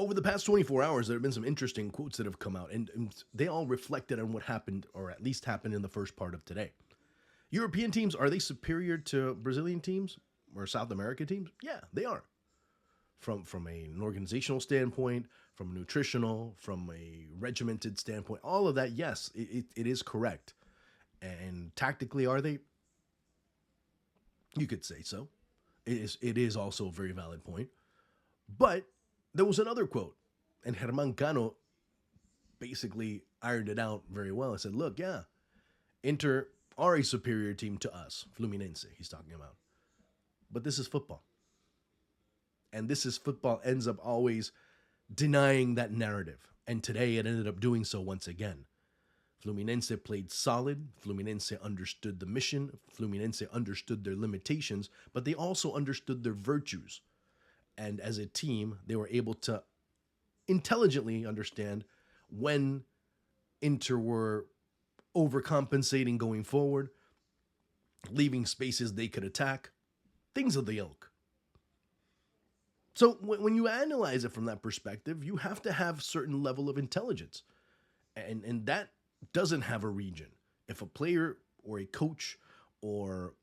Over the past 24 hours, there have been some interesting quotes that have come out, and they all reflected on what happened, or at least happened in the first part of today. European teams, are they superior to Brazilian teams or South American teams? Yeah, they are. From an organizational standpoint, from a nutritional, from a regimented standpoint, all of that, yes, it is correct. And tactically, are they? You could say so. It is also a very valid point. But there was another quote, and Herman Cano basically ironed it out very well. I said, look, yeah, Inter are a superior team to us, Fluminense, he's talking about. But this is football. And this is football ends up always denying that narrative. And today it ended up doing so once again. Fluminense played solid. Fluminense understood the mission. Fluminense understood their limitations, but they also understood their virtues. And as a team, they were able to intelligently understand when Inter were overcompensating going forward, leaving spaces they could attack, things of the ilk. So when you analyze it from that perspective, you have to have certain level of intelligence. And that doesn't have a region. If a player or a coach or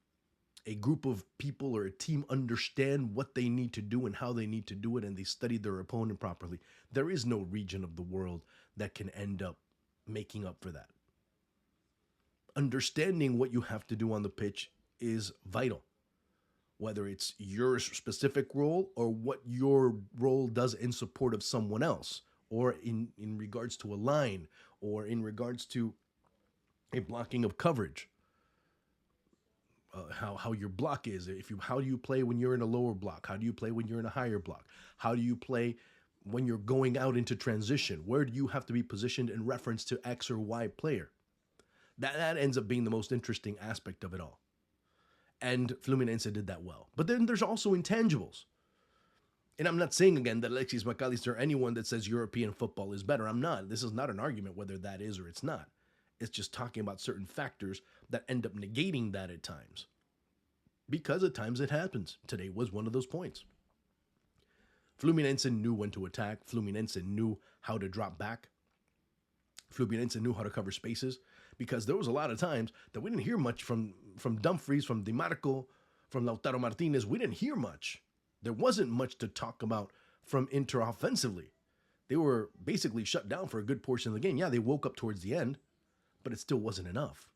a group of people or a team understand what they need to do and how they need to do it, and they study their opponent properly, there is no region of the world that can end up making up for that. Understanding what you have to do on the pitch is vital, whether it's your specific role or what your role does in support of someone else, or in regards to a line, or in regards to a blocking of coverage. How your block is. How do you play when you're in a lower block? How do you play when you're in a higher block? How do you play when you're going out into transition? Where do you have to be positioned in reference to X or Y player? That ends up being the most interesting aspect of it all. And Fluminense did that well. But then there's also intangibles. And I'm not saying, again, that Alexis McAllister or anyone that says European football is better. I'm not. This is not an argument whether that is or it's not. It's just talking about certain factors that end up negating that at times. Because at times it happens. Today was one of those points. Fluminense knew when to attack. Fluminense knew how to drop back. Fluminense knew how to cover spaces. Because there was a lot of times that we didn't hear much from Dumfries, from DiMarco, from Lautaro Martinez. We didn't hear much. There wasn't much to talk about from Inter offensively. They were basically shut down for a good portion of the game. Yeah, they woke up towards the end, but it still wasn't enough.